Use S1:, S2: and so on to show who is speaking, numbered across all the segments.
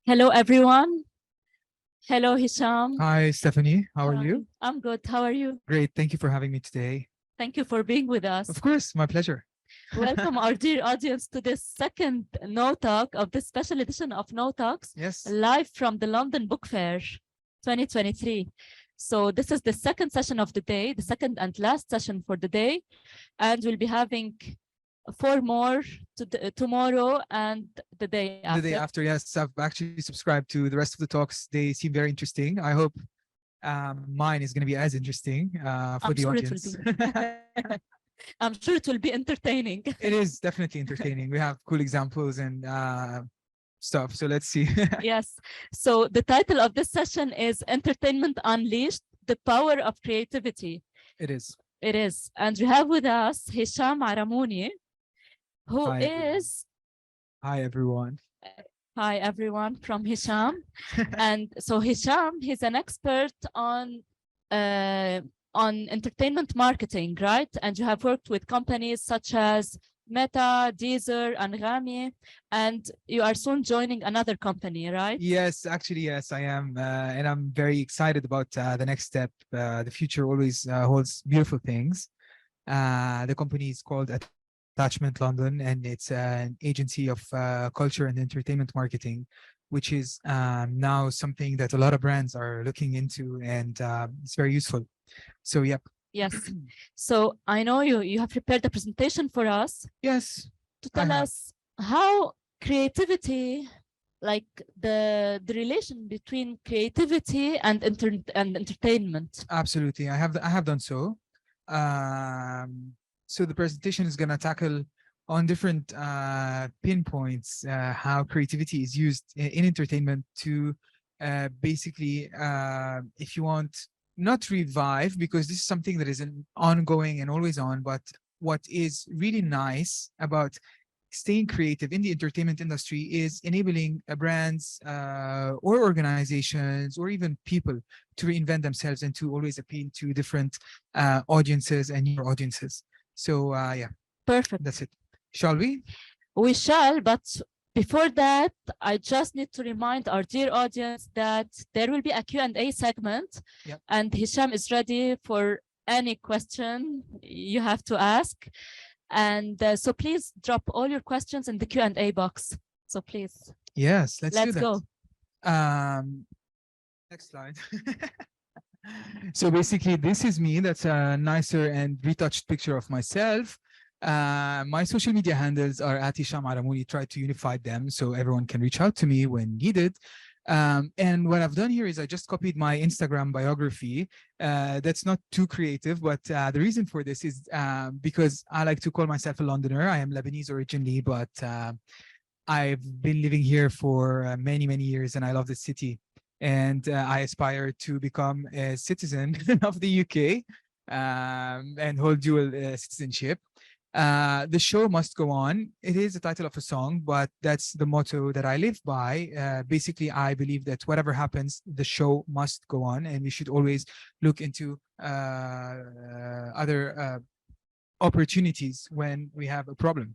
S1: Hello, everyone. Hello, Hisham.
S2: Hi, Stephanie. How are you?
S1: I'm good. How are you?
S2: Great. Thank you for having me today.
S1: Thank you for being with us.
S2: Of course, my pleasure.
S1: Welcome, our dear audience, to this second No Talk of this special edition of No Talks,
S2: Yes.
S1: live from the London Book Fair 2023. So this is the second session of the day, the second and last session for the day, and we'll be having 4 more tomorrow and the day after.
S2: The day after, yes. I've actually subscribed to the rest of the talks. They seem very interesting. I hope mine is going to be as interesting for the audience.
S1: I'm sure it will be entertaining.
S2: It is definitely entertaining. We have cool examples and stuff. So let's see.
S1: Yes. So the title of this session is Entertainment Unleashed, the Power of Creativity.
S2: It is.
S1: It is. And we have with us Hisham Aramouny, who
S2: Hi,
S1: is...
S2: Hi, everyone.
S1: Hi, everyone, from Hisham. And so Hisham, he's an expert on entertainment marketing, right? And you have worked with companies such as Meta, Deezer, and Rami, and you are soon joining another company, right?
S2: Yes, actually, yes, I am. And I'm very excited about the next step. The future always holds beautiful things. The company is called Attachment London, and it's an agency of culture and entertainment marketing, which is now something that a lot of brands are looking into, and it's very useful. So, yep.
S1: Yes. So I know you have prepared a presentation for us.
S2: Yes.
S1: To tell us how creativity, like the relation between creativity and entertainment.
S2: Absolutely. I have done so. So the presentation is going to tackle on different pinpoints how creativity is used in entertainment to basically, if you want, not revive, because this is something that is an ongoing and always on, but what is really nice about staying creative in the entertainment industry is enabling brands or organizations or even people to reinvent themselves and to always appeal to different audiences and new audiences. So yeah,
S1: perfect.
S2: That's it. Shall we?
S1: We shall, but before that, I just need to remind our dear audience that there will be a Q&A segment, and Hisham is ready for any question you have to ask. And so please drop all your questions in the Q&A box. So please.
S2: Yes, let's do that.
S1: Go.
S2: Next slide. So basically, this is me. That's a nicer and retouched picture of myself. My social media handles are at Hisham Aramouny. Try to unify them so everyone can reach out to me when needed. And what I've done here is I just copied my Instagram biography. That's not too creative, but the reason for this is because I like to call myself a Londoner. I am Lebanese originally, but I've been living here for many, many years, and I love the city. And I aspire to become a citizen of the UK and hold dual citizenship. The show must go on. It is the title of a song, but that's the motto that I live by. Basically, I believe that whatever happens, the show must go on, and we should always look into other opportunities when we have a problem.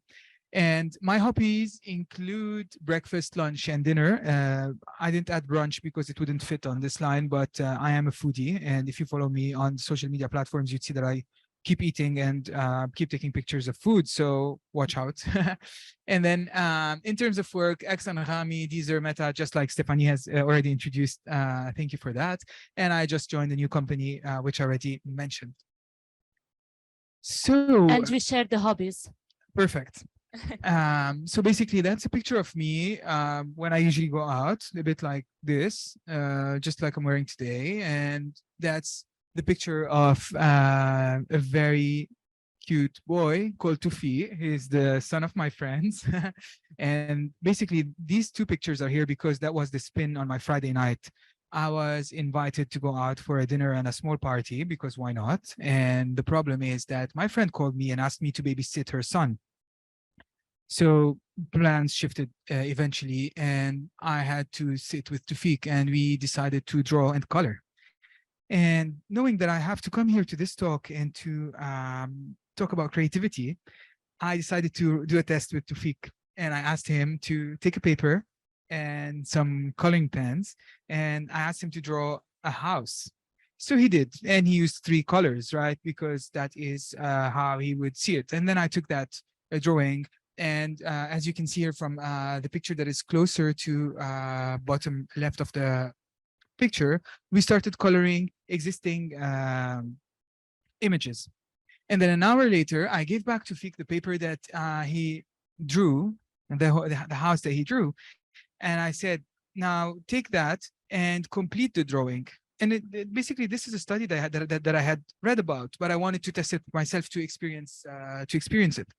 S2: And my hobbies include breakfast, lunch, and dinner. I didn't add brunch because it wouldn't fit on this line, but I am a foodie. And if you follow me on social media platforms, you'd see that I keep eating and keep taking pictures of food. So watch out. And then in terms of work, X and Rami, Deezer, Meta, just like Stephanie has already introduced. Thank you for that. And I just joined a new company, which I already mentioned. So,
S1: and we share the hobbies.
S2: Perfect. So basically, that's a picture of me when I usually go out, a bit like this, just like I'm wearing today. And that's the picture of a very cute boy called Tufi. He's the son of my friends. And basically, these two pictures are here because that was the spin on my Friday night. I was invited to go out for a dinner and a small party because why not? And the problem is that my friend called me and asked me to babysit her son. So plans shifted eventually, and I had to sit with Tufik, and we decided to draw and color. And knowing that I have to come here to this talk and to talk about creativity, I decided to do a test with Tufik. And I asked him to take a paper and some coloring pens, and I asked him to draw a house. So he did, and he used three colors, right? Because that is how he would see it. And then I took that drawing, and as you can see here from the picture that is closer to bottom left of the picture, we started coloring existing images. And then an hour later, I gave back to Fik the paper that he drew, the house that he drew. And I said, now take that and complete the drawing. And basically, this is a study that I had read about, but I wanted to test it myself to experience it.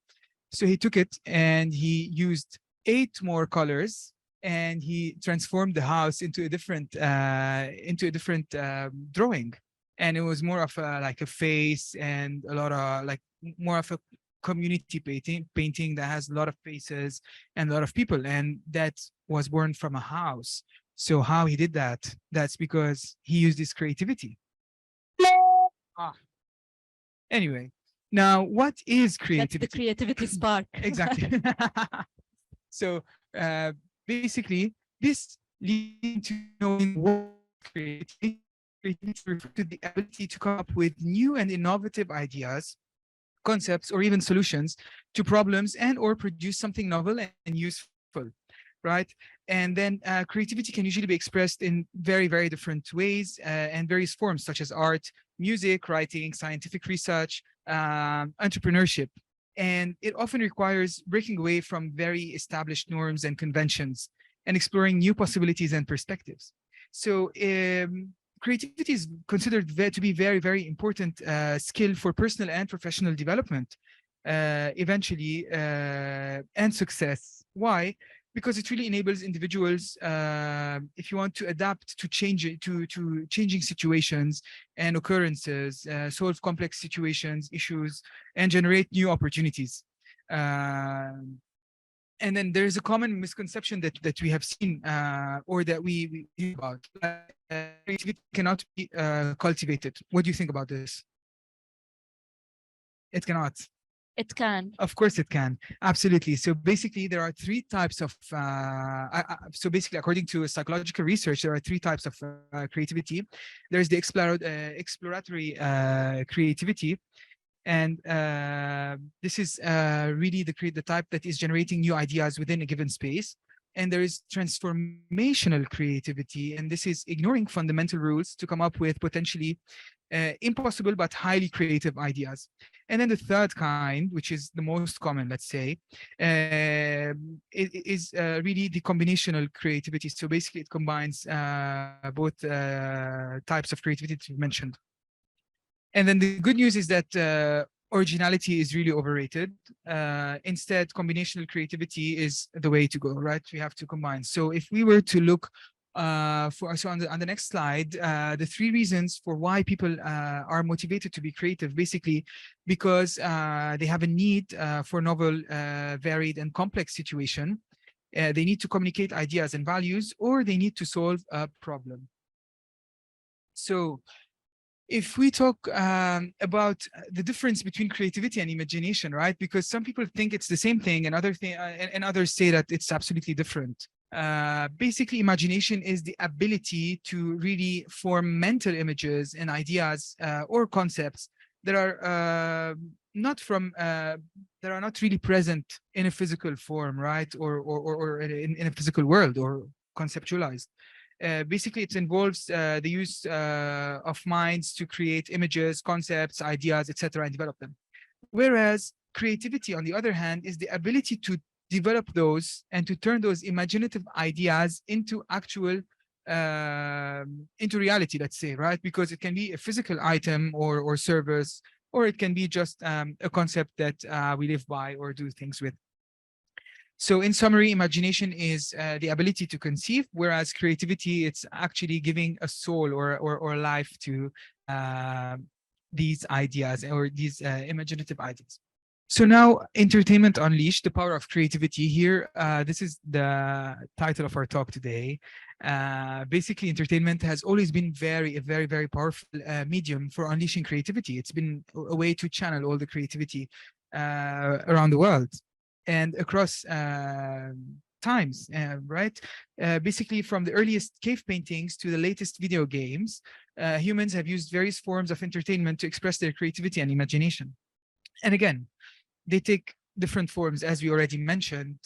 S2: So he took it and he used 8 more colors, and he transformed the house into a different drawing. And it was more of like a face and a lot of like more of a community painting that has a lot of faces and a lot of people, and that was born from a house. So how he did that? That's because he used his creativity. Anyway, now what is creativity?
S1: That's the creativity spark.
S2: Exactly. So basically, this leads to knowing what creativity. Creativity refers to the ability to come up with new and innovative ideas, concepts, or even solutions to problems, and or produce something novel and useful, right? And then creativity can usually be expressed in very, very different ways and various forms, such as art, music, writing, scientific research, entrepreneurship. And it often requires breaking away from very established norms and conventions and exploring new possibilities and perspectives. So creativity is considered to be very, very important skill for personal and professional development, eventually, and success. Why? Because it really enables individuals, if you want to adapt to changing situations and occurrences, solve complex situations, issues, and generate new opportunities. And then there's a common misconception that we have seen or that we hear about. Creativity cannot be cultivated. What do you think about this? It cannot.
S1: It can.
S2: Of course it can. Absolutely. So basically, there are 3 types of, so basically, according to psychological research, there are 3 types of creativity. There's the exploratory creativity. And this is really the type that is generating new ideas within a given space. And there is transformational creativity, and this is ignoring fundamental rules to come up with potentially impossible but highly creative ideas. And then the third kind, which is the most common, let's say, is really the combinational creativity. So basically, it combines both types of creativity that you mentioned. And then the good news is that originality is really overrated. Instead, combinational creativity is the way to go, right? We have to combine. So if we were to look on the next slide, the 3 reasons for why people are motivated to be creative, basically because they have a need for novel, varied, and complex situation. They need to communicate ideas and values, or they need to solve a problem. So if we talk about the difference between creativity and imagination, right? Because some people think it's the same thing, and others say that it's absolutely different. Basically, imagination is the ability to really form mental images and ideas or concepts that are not really present in a physical form, right? Or in a physical world, or conceptualized. Basically, it involves the use of minds to create images, concepts, ideas, etc., and develop them. Whereas creativity, on the other hand, is the ability to develop those and to turn those imaginative ideas into actual, into reality, let's say, right? Because it can be a physical item or service, or it can be just a concept that we live by or do things with. So in summary, imagination is the ability to conceive, whereas creativity, it's actually giving a soul or life to these ideas or these imaginative ideas. So now, Entertainment Unleashed, the Power of Creativity. Here, this is the title of our talk today. Basically, entertainment has always been a very, very powerful medium for unleashing creativity. It's been a way to channel all the creativity around the world and across times, right? Basically, from the earliest cave paintings to the latest video games, humans have used various forms of entertainment to express their creativity and imagination. And again, they take different forms, as we already mentioned,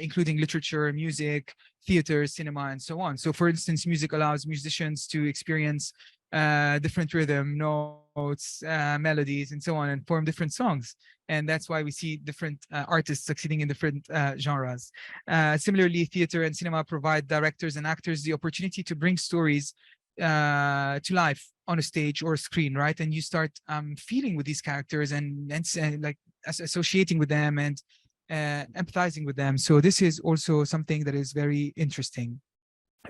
S2: including literature, music, theater, cinema, and so on. So, for instance, music allows musicians to experience different rhythm, notes, melodies, and so on, and form different songs. And that's why we see different artists succeeding in different genres. Similarly, theater and cinema provide directors and actors the opportunity to bring stories to life on a stage or a screen, right? And you start feeling with these characters and like associating with them and empathizing with them. So this is also something that is very interesting.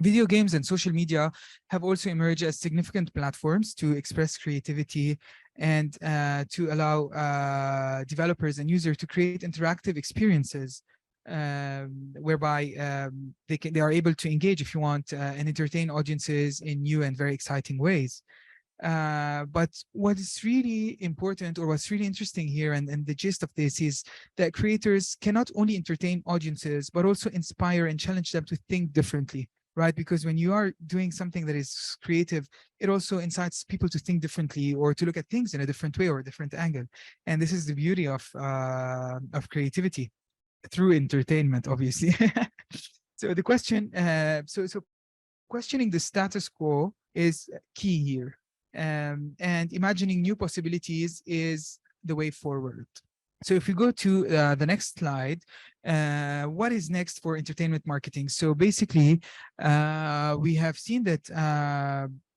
S2: Video games and social media have also emerged as significant platforms to express creativity and to allow developers and users to create interactive experiences whereby they are able to engage, if you want, and entertain audiences in new and very exciting ways. But what is really important, or what's really interesting here, and the gist of this is that creators cannot only entertain audiences, but also inspire and challenge them to think differently, right? Because when you are doing something that is creative, it also incites people to think differently or to look at things in a different way or a different angle. And this is the beauty of creativity through entertainment, obviously. So the question, so questioning the status quo is key here. And imagining new possibilities is the way forward. So if we go to the next slide, what is next for entertainment marketing? So basically, we have seen that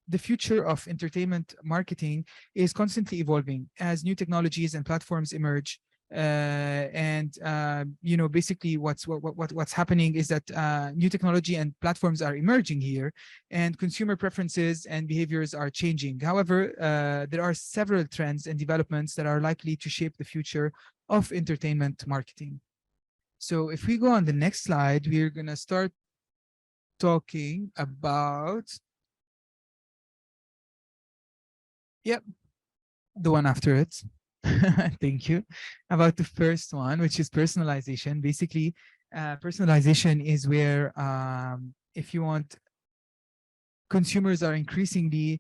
S2: the future of entertainment marketing is constantly evolving as new technologies and platforms emerge. You know, basically what's happening is that new technology and platforms are emerging here, and consumer preferences and behaviors are changing. However, there are several trends and developments that are likely to shape the future of entertainment marketing. So if we go on the next slide, we're going to start talking about, yep, the one after it. Thank you. About the first one, which is personalization. Basically, personalization is where, if you want, consumers are increasingly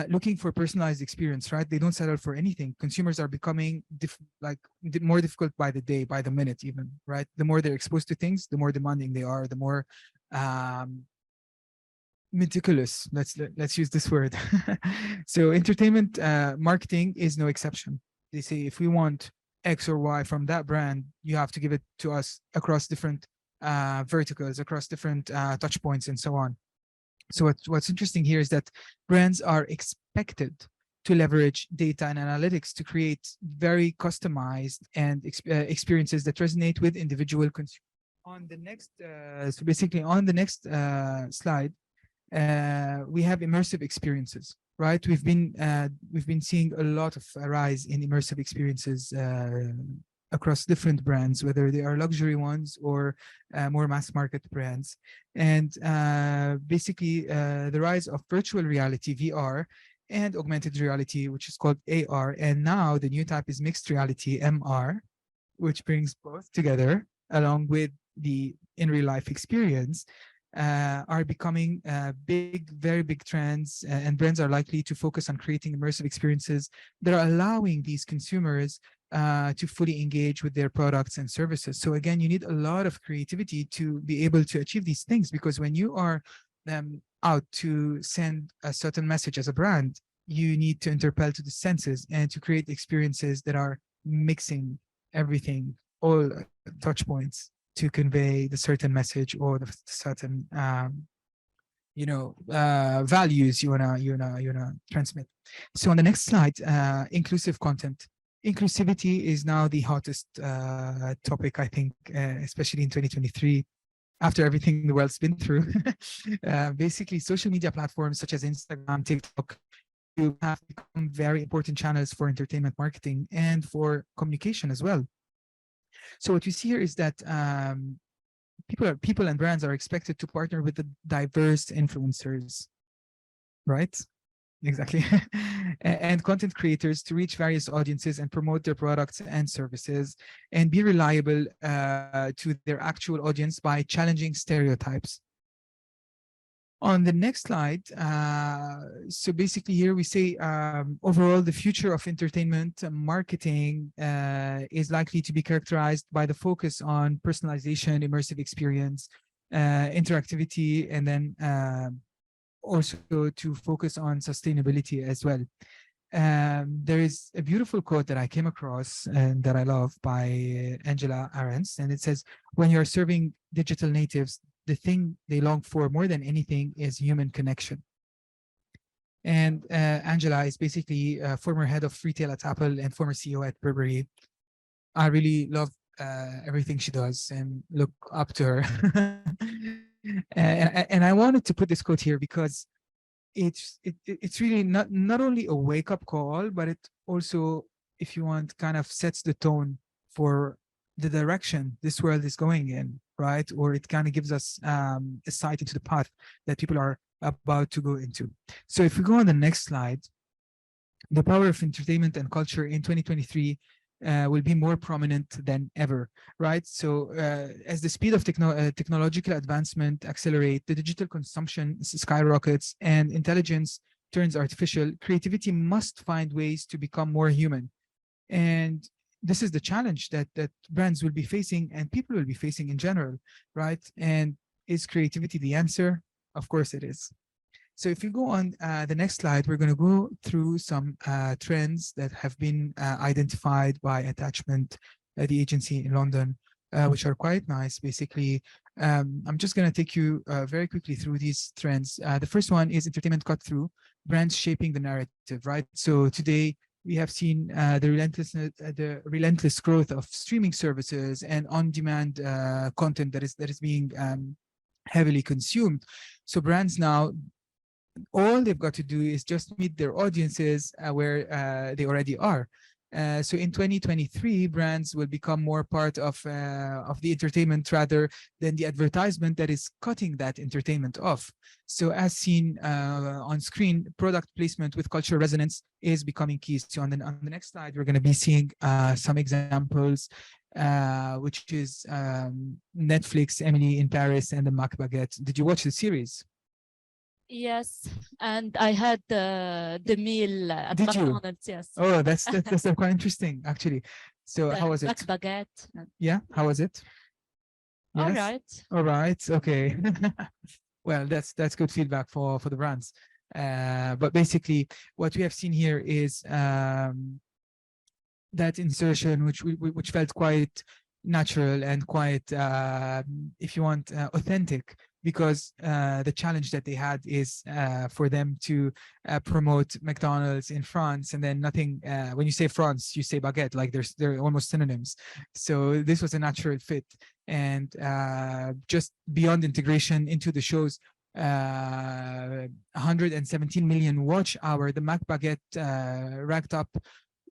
S2: looking for personalized experience, right? They don't settle for anything. Consumers are becoming more difficult by the day, by the minute even, right? The more they're exposed to things, the more demanding they are, the more meticulous. Let's use this word. So entertainment marketing is no exception. They say if we want X or Y from that brand, you have to give it to us across different verticals, across different touch points, and so on. So what's interesting here is that brands are expected to leverage data and analytics to create very customized and experiences that resonate with individual consumers. On the next, so basically on the next slide, we have immersive experiences, right? We've been seeing a lot of a rise in immersive experiences across different brands, whether they are luxury ones or more mass market brands. And basically, the rise of virtual reality, VR, and augmented reality, which is called AR. And now the new type is mixed reality, MR, which brings both together along with the in real life experience. Are becoming very big trends, and brands are likely to focus on creating immersive experiences that are allowing these consumers to fully engage with their products and services. So again, you need a lot of creativity to be able to achieve these things, because when you are out to send a certain message as a brand, you need to interpel to the senses and to create experiences that are mixing everything, all touch points, to convey the certain message or the certain values you wanna transmit. So on the next slide, inclusive content. Inclusivity is now the hottest topic, I think, especially in 2023, after everything the world's been through. Basically, social media platforms such as Instagram, TikTok, YouTube have become very important channels for entertainment marketing and for communication as well. So what you see here is that people and brands are expected to partner with the diverse influencers, right? exactly. And content creators to reach various audiences and promote their products and services and be reliable to their actual audience by challenging stereotypes. On the next slide, so basically here we say overall the future of entertainment marketing is likely to be characterized by the focus on personalization, immersive experience, interactivity, and then also to focus on sustainability as well. There is a beautiful quote that I came across and that I love by Angela Arendt, and it says, when you're serving digital natives, the thing they long for more than anything is human connection. And Angela is basically a former head of retail at Apple and former CEO at Burberry. I really love everything she does and look up to her. and I wanted to put this quote here because it's really not only a wake-up call, but it also, if you want, kind of sets the tone for the direction this world is going in, right? Or it kind of gives us a sight into the path that people are about to go into. So if we go on the next slide, the power of entertainment and culture in 2023 will be more prominent than ever, right? So as the speed of technological advancement accelerate, the digital consumption skyrockets, and intelligence turns artificial, creativity must find ways to become more human. And this is the challenge that brands will be facing and people will be facing in general, right? And is creativity the answer? Of course it is. So if you go on the next slide, we're going to go through some trends that have been identified by Attachment, the agency in London, which are quite nice. Basically, I'm just going to take you very quickly through these trends. The first one is entertainment cut through, brands shaping the narrative, right? So today, we have seen the relentless growth of streaming services and on-demand content that is being heavily consumed. So brands now, all they've got to do is just meet their audiences where they already are. So in 2023, brands will become more part of the entertainment rather than the advertisement that is cutting that entertainment off. So as seen on screen, product placement with cultural resonance is becoming key. So on the next slide, we're going to be seeing some examples, which is Netflix, Emily in Paris, and the Mac Baguette. Did you watch the series?
S1: Yes, and I had the meal at
S2: Did you?
S1: McDonald's. Yes.
S2: Oh, that's quite interesting, actually. So how was it?
S1: Baguette.
S2: Yeah, how was it?
S1: All
S2: Yes?
S1: right.
S2: All right. Okay. Well, that's good feedback for the brands. But basically, what we have seen here is that insertion, which felt quite natural and quite, if you want, authentic, because the challenge that they had is for them to promote McDonald's in France, and then nothing. When you say France, you say baguette, like they're almost synonyms. So this was a natural fit, and just beyond integration into the shows. 117 million watch hour. The Mac Baguette racked up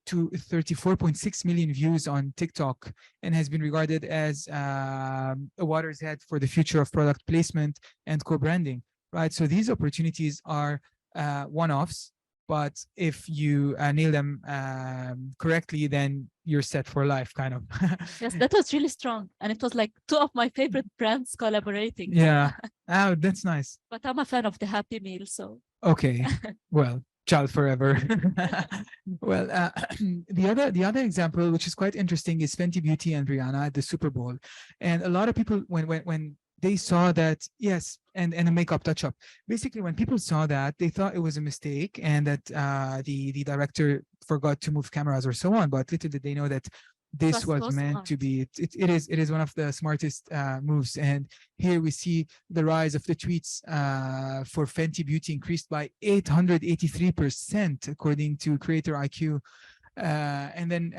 S2: to 34.6 million views on TikTok and has been regarded as a watershed for the future of product placement and co-branding, right? So these opportunities are one-offs, but if you nail them correctly, then you're set for life, kind of.
S1: Yes, that was really strong. And it was like two of my favorite brands collaborating.
S2: Yeah. Oh, that's nice.
S1: But I'm a fan of the Happy Meal, so.
S2: Okay. Well, child forever. Well, the other example, which is quite interesting, is Fenty Beauty and Rihanna at the Super Bowl. And a lot of people, when they saw that, yes, and a makeup touch-up. Basically, when people saw that, they thought it was a mistake and that the director forgot to move cameras or so on. But little did they know that this was meant to be. It is one of the smartest moves. And here we see the rise of the tweets for Fenty Beauty increased by 883%, according to Creator IQ. And then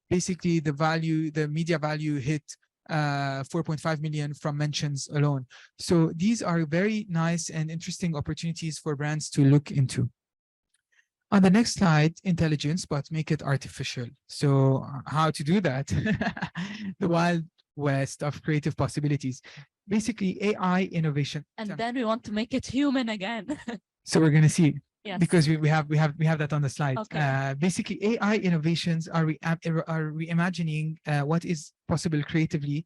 S2: basically the media value hit 4.5 million from mentions alone. So these are very nice and interesting opportunities for brands to look into. On the next slide, intelligence, but make it artificial. So how to do that? The wild west of creative possibilities. Basically, AI innovation.
S1: And then we want to make it human again.
S2: So we're going to see.
S1: Yes.
S2: Because we have that on the slide.
S1: Okay.
S2: Basically, AI innovations are reimagining what is possible creatively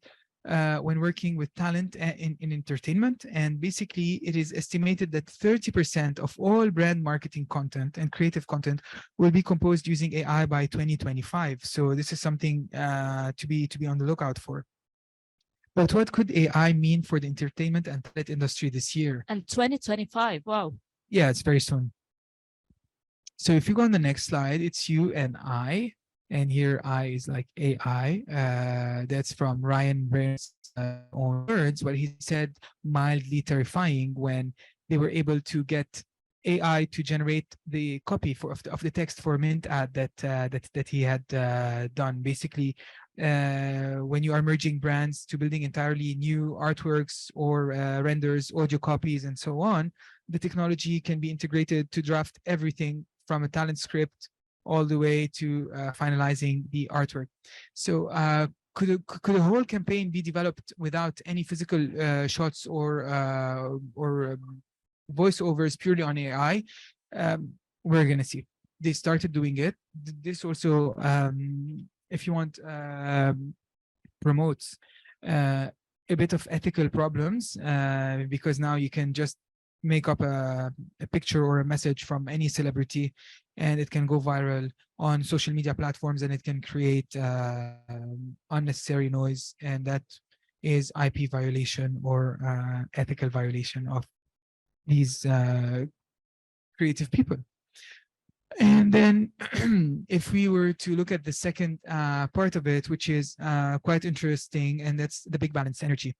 S2: when working with talent in entertainment. And basically, it is estimated that 30% of all brand marketing content and creative content will be composed using AI by 2025. So this is something to be on the lookout for. But what could AI mean for the entertainment and talent industry this year?
S1: And 2025, wow.
S2: Yeah, it's very soon. So if you go on the next slide, it's you and I, and here I is like AI. That's from Ryan Byrne's own words, but he said mildly terrifying when they were able to get AI to generate the copy of the text for a Mint ad that he had done. Basically, when you are merging brands to building entirely new artworks or renders, audio copies, and so on, the technology can be integrated to draft everything from a talent script all the way to finalizing the artwork. So could a whole campaign be developed without any physical shots or voiceovers purely on AI? We're going to see. They started doing it. This also, if you want, promotes a bit of ethical problems because now you can just make up a picture or a message from any celebrity and it can go viral on social media platforms and it can create unnecessary noise, and that is IP violation or ethical violation of these creative people. And then if we were to look at the second part of it, which is quite interesting, and that's the big balance energy.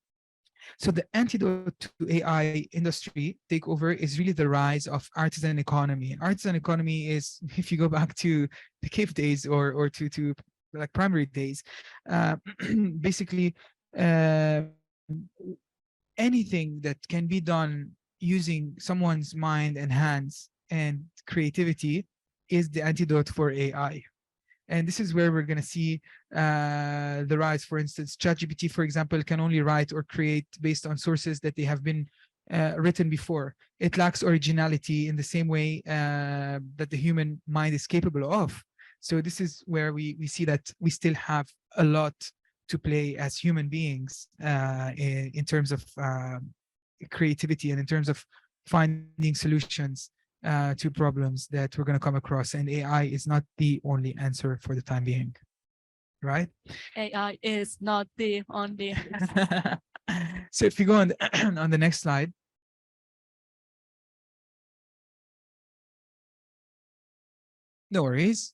S2: So the antidote to AI industry takeover is really the rise of artisan economy. Artisan economy is, if you go back to the cave days or to like primary days, basically anything that can be done using someone's mind and hands and creativity is the antidote for AI. And this is where we're going to see the rise. For instance, ChatGPT, for example, can only write or create based on sources that they have been written before. It lacks originality in the same way that the human mind is capable of. So this is where we see that we still have a lot to play as human beings in terms of creativity and in terms of finding solutions to problems that we're going to come across, and AI is not the only answer for the time being, right?
S1: AI is not the only
S2: So if you go on on the next slide. No worries.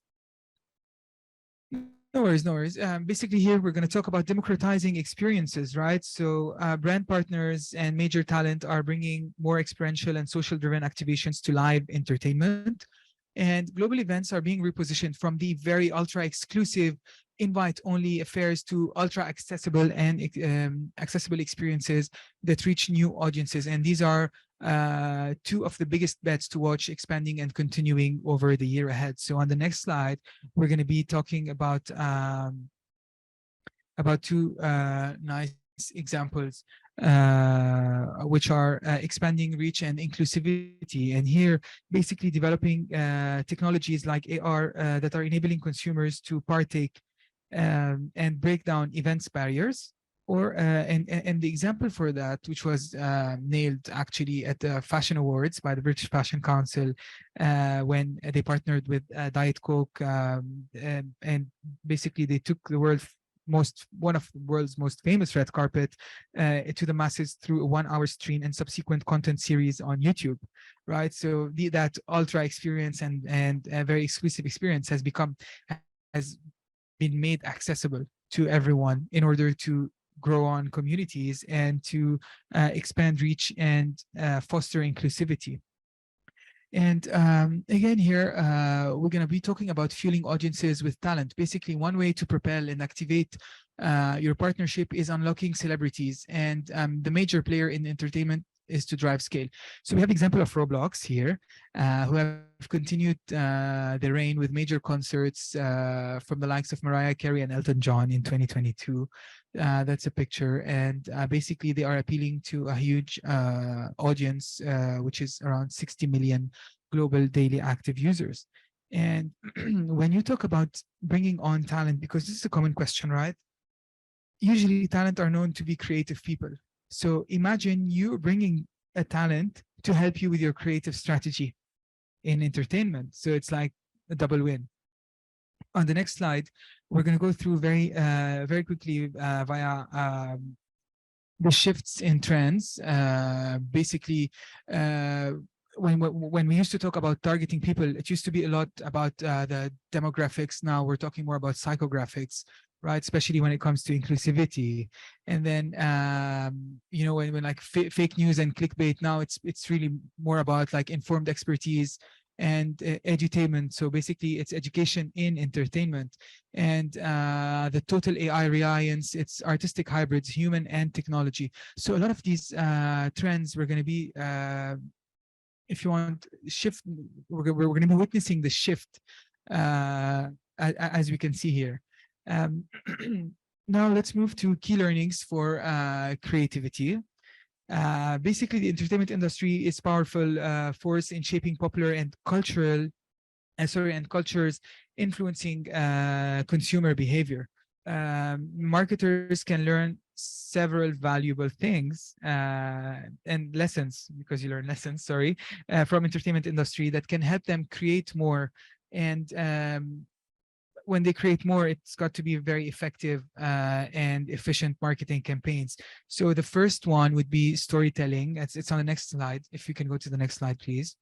S2: No worries, no worries. Basically, here we're going to talk about democratizing experiences, right? So brand partners and major talent are bringing more experiential and social-driven activations to live entertainment. And global events are being repositioned from the very ultra-exclusive invite-only affairs to ultra-accessible and accessible experiences that reach new audiences. And these are two of the biggest bets to watch expanding and continuing over the year ahead. So on the next slide, we're going to be talking about two nice examples, which are expanding reach and inclusivity. And here, basically developing technologies like AR that are enabling consumers to partake and break down events barriers. Or and the example for that, which was nailed actually at the Fashion Awards by the British Fashion Council when they partnered with Diet Coke, and basically they took one of the world's most famous red carpet to the masses through a 1-hour stream and subsequent content series on YouTube, right? So that ultra experience and a very exclusive experience has been made accessible to everyone in order to grow on communities and to expand reach and foster inclusivity. And again, here, we're going to be talking about fueling audiences with talent. Basically, one way to propel and activate your partnership is unlocking celebrities. And the major player in entertainment is to drive scale. So we have example of Roblox here, who have continued their reign with major concerts from the likes of Mariah Carey and Elton John in 2022. That's a picture, and basically they are appealing to a huge audience, which is around 60 million global daily active users. And when you talk about bringing on talent, because this is a common question, right? Usually talent are known to be creative people. So imagine you bringing a talent to help you with your creative strategy in entertainment. So it's like a double win. On the next slide, we're going to go through very quickly via the shifts in trends. Basically, when we used to talk about targeting people, it used to be a lot about the demographics. Now we're talking more about psychographics, right? Especially when it comes to inclusivity. And then, when like fake news and clickbait, now it's really more about like informed expertise and edutainment. So basically it's education in entertainment. And the total AI reliance, it's artistic hybrids, human and technology. So a lot of these trends we're going to be, if you want, shift, we're going to be witnessing the shift as we can see here. Now let's move to key learnings for creativity. Basically, the entertainment industry is powerful force in shaping popular and cultures, influencing consumer behavior. Marketers can learn several valuable things and lessons, because you learn lessons, sorry, from entertainment industry that can help them create more. And when they create more, it's got to be very effective and efficient marketing campaigns. So the first one would be storytelling. It's on the next slide. If you can go to the next slide, please.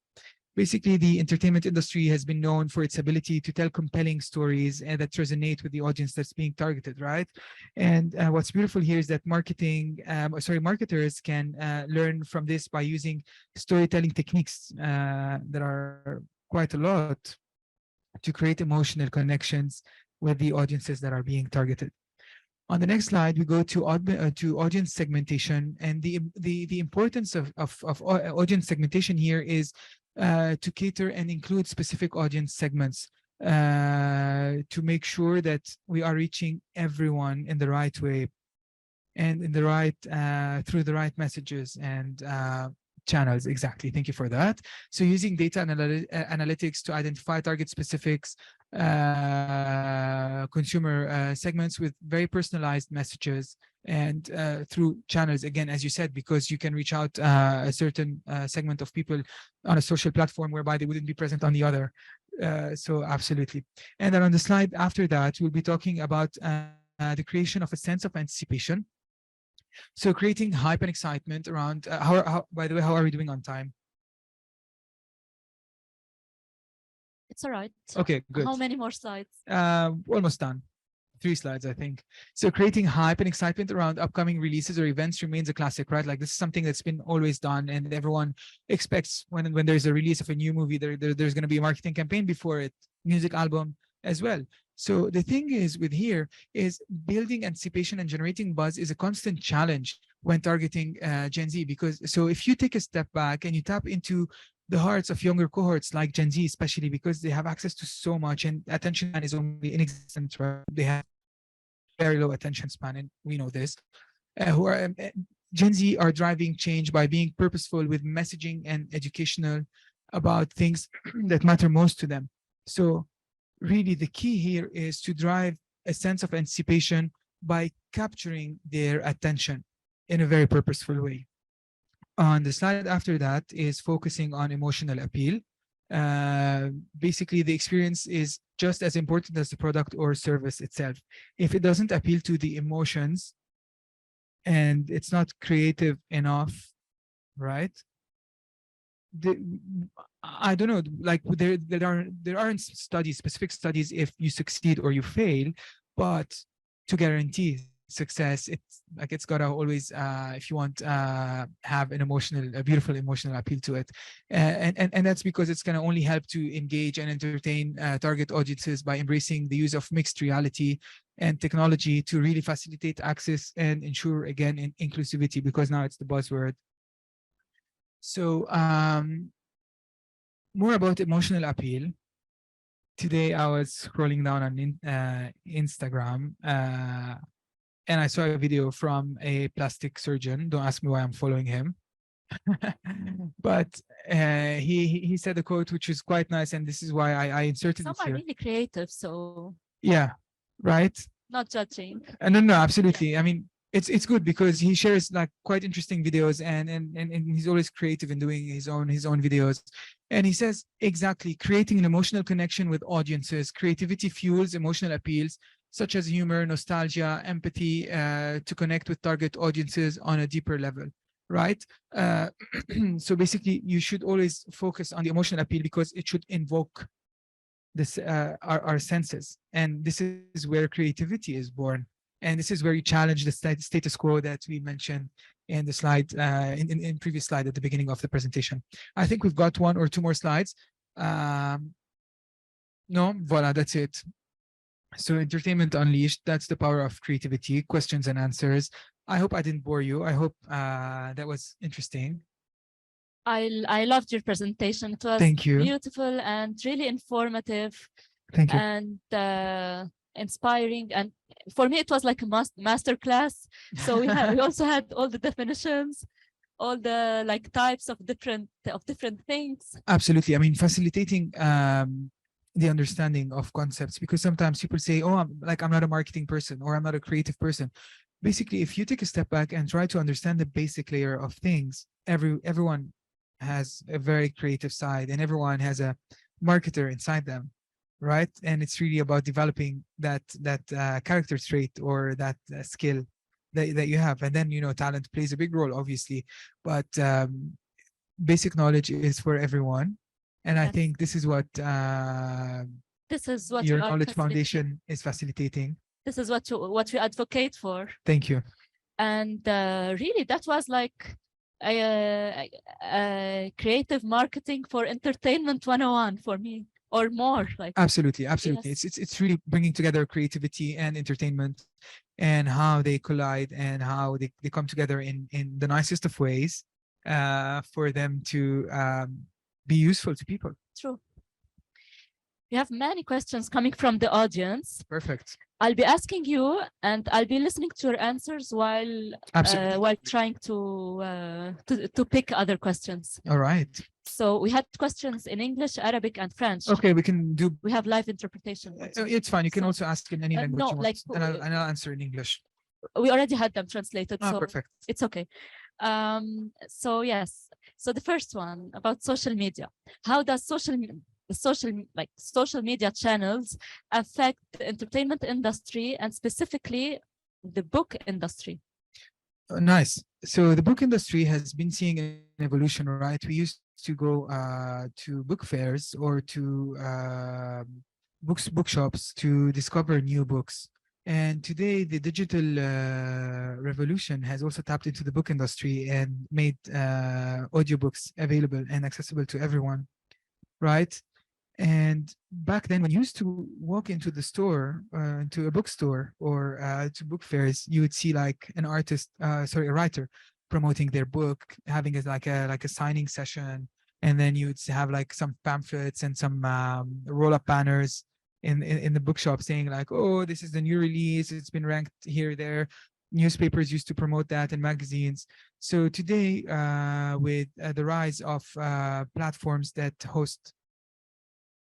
S2: Basically, the entertainment industry has been known for its ability to tell compelling stories and that resonate with the audience that's being targeted, right? And what's beautiful here is that marketers can learn from this by using storytelling techniques that are quite a lot to create emotional connections with the audiences that are being targeted. On the next slide, we go to audience segmentation, and the importance of audience segmentation here is to cater and include specific audience segments to make sure that we are reaching everyone in the right way and in the right through the right messages and channels. Exactly. Thank you for that. So using data analytics to identify target specifics, consumer segments with very personalized messages, and through channels, again, as you said, because you can reach out a certain segment of people on a social platform whereby they wouldn't be present on the other. So absolutely. And then on the slide after that, we'll be talking about the creation of a sense of anticipation. So creating hype and excitement around by the way, how are we doing on time?
S1: It's all right.
S2: Okay, good.
S1: How many more slides?
S2: Almost done. 3 slides, I think. So creating hype and excitement around upcoming releases or events remains a classic, right? Like this is something that's been always done, and everyone expects when there's a release of a new movie, there's going to be a marketing campaign before it, music album as well. So the thing is with here is building anticipation and generating buzz is a constant challenge when targeting Gen Z, because so if you take a step back and you tap into the hearts of younger cohorts like Gen Z, especially because they have access to so much and attention span is only inexistent, right? They have very low attention span, and we know this. Gen Z are driving change by being purposeful with messaging and educational about things that matter most to them. So really the key here is to drive a sense of anticipation by capturing their attention in a very purposeful way. On the slide after that is focusing on emotional appeal. Basically, the experience is just as important as the product or service itself. If it doesn't appeal to the emotions and it's not creative enough, right? I don't know, like there aren't specific studies if you succeed or you fail, but to guarantee success, it's gotta always if you want have a beautiful emotional appeal to it, and that's because it's gonna only help to engage and entertain target audiences by embracing the use of mixed reality and technology to really facilitate access and ensure, again, inclusivity, because now it's the buzzword. So more about emotional appeal. Today I was scrolling down on Instagram and I saw a video from a plastic surgeon. Don't ask me why I'm following him. But he said a quote which is quite nice, and this is why I inserted
S1: Some
S2: it
S1: are
S2: here.
S1: really creative, so
S2: Yeah, right.
S1: not judging.
S2: No, absolutely. I mean, it's good because he shares like quite interesting videos, and he's always creative in doing his own videos. And he says exactly, creating an emotional connection with audiences. Creativity fuels emotional appeals such as humor, nostalgia, empathy, to connect with target audiences on a deeper level, right? Uh, so basically, you should always focus on the emotional appeal because it should invoke this our senses, and this is where creativity is born, and this is where you challenge the status quo that we mentioned in the slide in previous slide at the beginning of the presentation. I think we've got one or two more slides. um no, voila, that's it. So entertainment unleashed, that's the power of creativity, questions and answers. I hope I didn't bore you. I hope that was interesting.
S1: I loved your presentation. It was
S2: Thank you.
S1: beautiful and really informative
S2: Thank you.
S1: and inspiring. And for me, it was like a master class. So we also had all the definitions, all the like types of different things.
S2: Absolutely. I mean, facilitating the understanding of concepts, because sometimes people say, "Oh, I'm not a marketing person or I'm not a creative person." Basically, if you take a step back and try to understand the basic layer of things, everyone has a very creative side, and everyone has a marketer inside them, right? And it's really about developing that character trait or that skill that you have, and then talent plays a big role, obviously, but basic knowledge is for everyone. And I
S1: Yes.
S2: think this is what
S1: This is what
S2: your
S1: we are
S2: knowledge
S1: facilitating.
S2: foundation is facilitating.
S1: This is what we advocate for.
S2: Thank you.
S1: And really, that was like a creative marketing for entertainment 101 for me, or more. Like
S2: Absolutely, absolutely.
S1: yes.
S2: It's really bringing together creativity and entertainment, and how they collide, and how they come together in the nicest of ways for them to be useful to people.
S1: True. We have many questions coming from the audience.
S2: Perfect.
S1: I'll be asking you, and I'll be listening to your answers while trying to pick other questions.
S2: All right.
S1: So we had questions in English, Arabic, and French.
S2: Okay, we can do.
S1: We have live interpretation.
S2: It's fine. You can also ask in any language
S1: no,
S2: you want,
S1: like
S2: and I'll answer in English.
S1: We already had them translated, so
S2: Perfect.
S1: it's okay. So yes. So the first one about social media. How does social media channels affect the entertainment industry, and specifically the book industry?
S2: Nice. So the book industry has been seeing an evolution, right? We used to go to book fairs or to bookshops to discover new books. And today, the digital revolution has also tapped into the book industry and made audiobooks available and accessible to everyone, right? And back then, when you used to walk into the store, into a bookstore or to book fairs, you would see like an artist, a writer promoting their book, having like a signing session, and then you would have like some pamphlets and some roll-up banners in the bookshop saying like, "Oh, this is the new release. It's been ranked here, there." Newspapers used to promote that, and magazines. So today, with the rise of platforms that host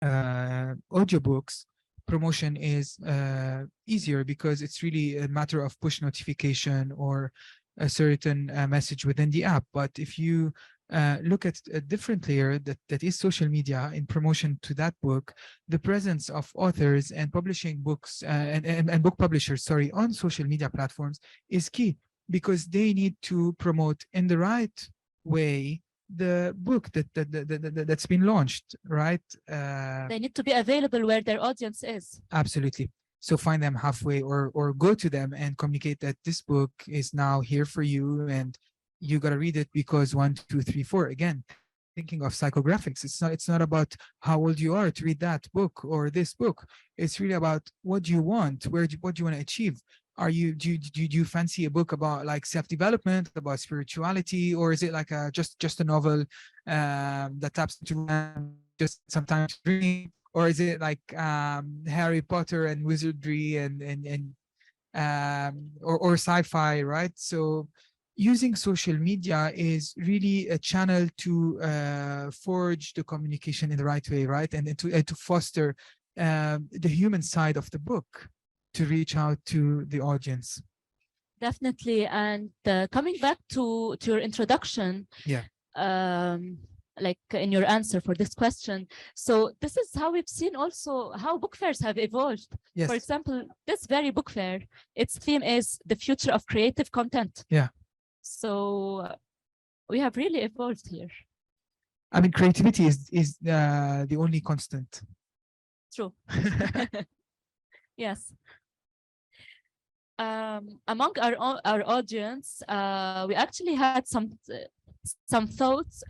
S2: audiobooks, promotion is easier because it's really a matter of push notification or a certain message within the app. But if you look at a different layer that is social media in promotion to that book, the presence of authors and publishing books and book publishers, sorry, on social media platforms is key, because they need to promote in the right way the book that's been launched, right?
S1: They need to be available where their audience is.
S2: Absolutely. So find them halfway, or go to them and communicate that this book is now here for you, and you got to read it because 1, 2, 3, 4. Again, thinking of psychographics. It's not about how old you are to read that book or this book. It's really about what do you want, what do you want to achieve. Do you fancy a book about like self-development, about spirituality, or is it like just a novel that taps into just sometimes dream, or is it like Harry Potter and wizardry and or sci-fi, right? So using social media is really a channel to forge the communication in the right way, right? And to foster the human side of the book, to reach out to the audience.
S1: Definitely. And coming back to your introduction,
S2: yeah,
S1: like in your answer for this question, so this is how we've seen also how book fairs have evolved.
S2: yes,
S1: For example, this very book fair, its theme is the future of creative content.
S2: yeah.
S1: So we have really evolved here.
S2: I mean, creativity is the only constant.
S1: True. Yes. Among our audience, we actually had some thoughts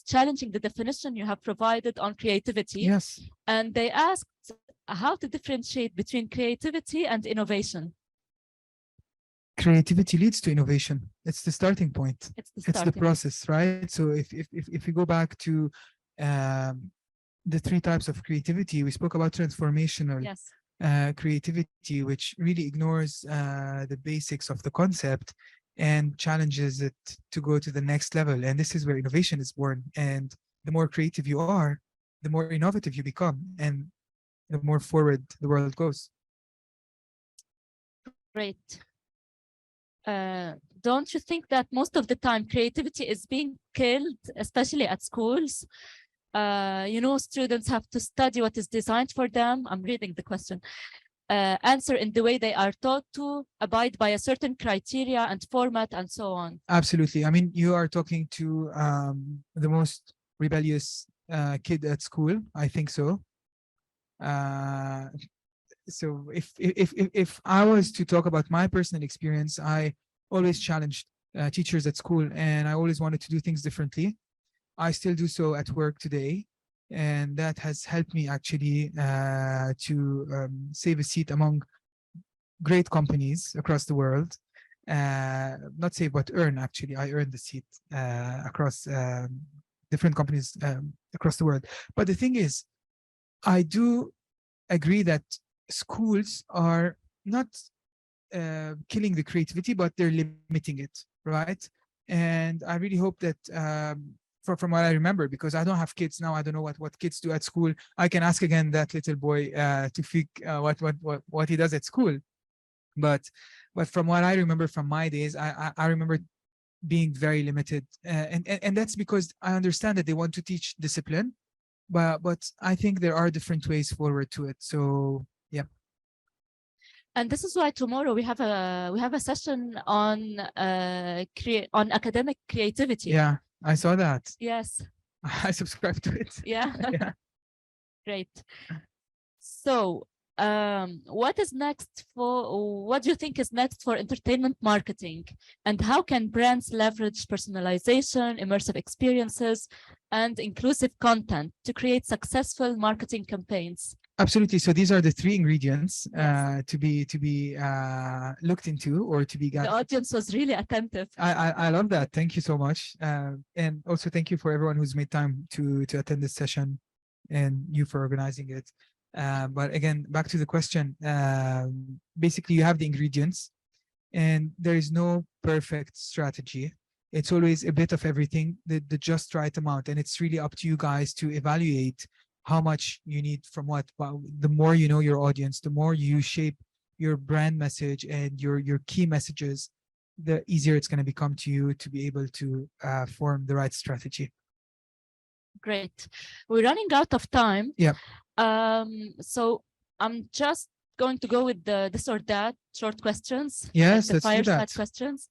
S1: challenging the definition you have provided on creativity.
S2: Yes.
S1: And they asked how to differentiate between creativity and innovation.
S2: Creativity leads to innovation. It's the starting point.
S1: It's
S2: the process, right? So if we go back to the three types of creativity, we spoke about transformational.
S1: Yes.
S2: Creativity, which really ignores the basics of the concept and challenges it to go to the next level. And this is where innovation is born. And the more creative you are, the more innovative you become, and the more forward the world goes.
S1: Great. Don't you think that most of the time creativity is being killed, especially at schools? Students have to study what is designed for them. I'm reading the question. Answer in the way they are taught to, abide by a certain criteria and format, and so on. Absolutely.
S2: I mean, you are talking to the most rebellious kid at school. I think so. So if I was to talk about my personal experience, I always challenged teachers at school, and I always wanted to do things differently. I still do so at work today, and that has helped me actually to save a seat among great companies across the world. Not save, but earn, actually. I earned the seat across different companies across the world. But the thing is, I do agree that schools are not killing the creativity, but they're limiting it, right? And I really hope that from what I remember, because I don't have kids now, I don't know what kids do at school. I can ask again that little boy to think what he does at school. But from what I remember from my days, I remember being very limited, and that's because I understand that they want to teach discipline, but I think there are different ways forward to it. So yeah.
S1: And this is why tomorrow we have a session on academic creativity.
S2: Yeah, I saw that.
S1: Yes.
S2: I subscribed to it.
S1: Yeah.
S2: Yeah.
S1: Great. So what do you think is next for entertainment marketing, and how can brands leverage personalization, immersive experiences, and inclusive content to create successful marketing campaigns?
S2: Absolutely. So these are the three ingredients to be looked into, or to be
S1: The audience was really attentive.
S2: I love that. Thank you so much. And also thank you for everyone who's made time to attend this session, and you for organizing it. But again, back to the question, basically you have the ingredients, and there is no perfect strategy. It's always a bit of everything, the just right amount. And it's really up to you guys to evaluate how much you need from what. But the more you know your audience, the more you shape your brand message and your key messages, the easier it's going to become to you to be able to form the right strategy.
S1: Great. We're running out of time.
S2: Yeah.
S1: So I'm just going to go with the this or that short questions.
S2: Yes,
S1: like the
S2: let's do that.
S1: fireside questions.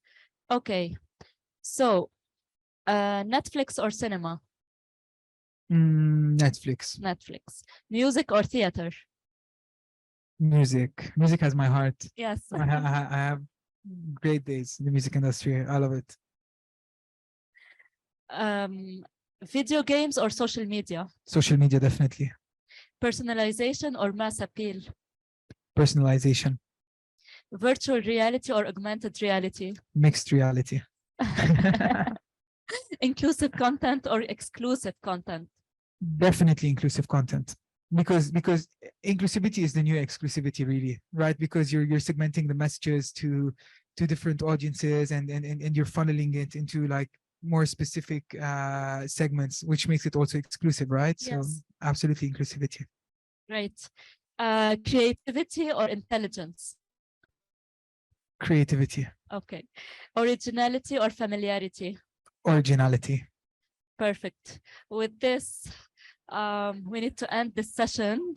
S1: Okay. So Netflix or cinema?
S2: Netflix.
S1: Netflix. Music or theater?
S2: Music. Music has my heart.
S1: Yes.
S2: I have great days in the music industry. I love it.
S1: Video games or social media?
S2: Social media, definitely.
S1: Personalization or mass appeal?
S2: Personalization.
S1: Virtual reality or augmented reality?
S2: Mixed reality.
S1: Inclusive content or exclusive content?
S2: Definitely inclusive content, because inclusivity is the new exclusivity, really, right? Because you're segmenting the messages to to different audiences, and you're funneling it into like more specific segments, which makes it also exclusive, right?
S1: Yes.
S2: So absolutely inclusivity.
S1: Great. Creativity or intelligence?
S2: Creativity.
S1: Okay. Originality or familiarity?
S2: Originality.
S1: Perfect. With this, we need to end this session.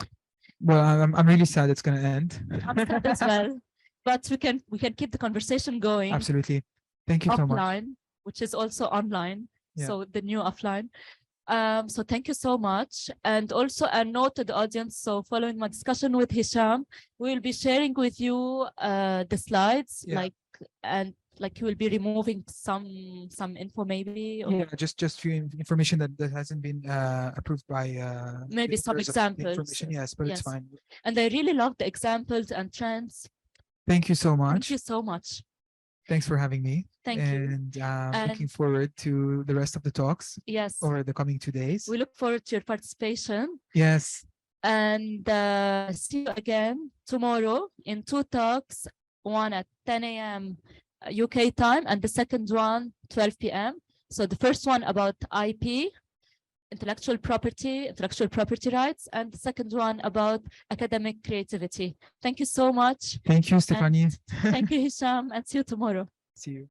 S2: Well, I'm really sad it's going to end.
S1: I'm sad as well, but we can keep the conversation going.
S2: Absolutely. Thank you so much.
S1: Offline, which is also online.
S2: Yeah.
S1: So the new offline. So thank you so much. And also a note to the audience. So following my discussion with Hisham, we will be sharing with you the slides, like you will be removing some info maybe.
S2: Yeah, just few information that hasn't been approved by
S1: maybe some examples.
S2: Information, yes, but it's fine.
S1: And I really love the examples and trends.
S2: Thank you so much.
S1: Thank you so much.
S2: Thanks for having me.
S1: Thank you.
S2: And looking forward to the rest of the talks.
S1: Yes.
S2: Over the coming 2 days.
S1: We look forward to your participation.
S2: Yes.
S1: And see you again tomorrow in 2 talks, one at 10 a.m. UK time, and the second one 12 p.m. So the first one about IP, intellectual property rights, and the second one about academic creativity. Thank you so much.
S2: Thank you, Stephanie.
S1: Thank you, Hisham, and see you tomorrow.
S2: See you.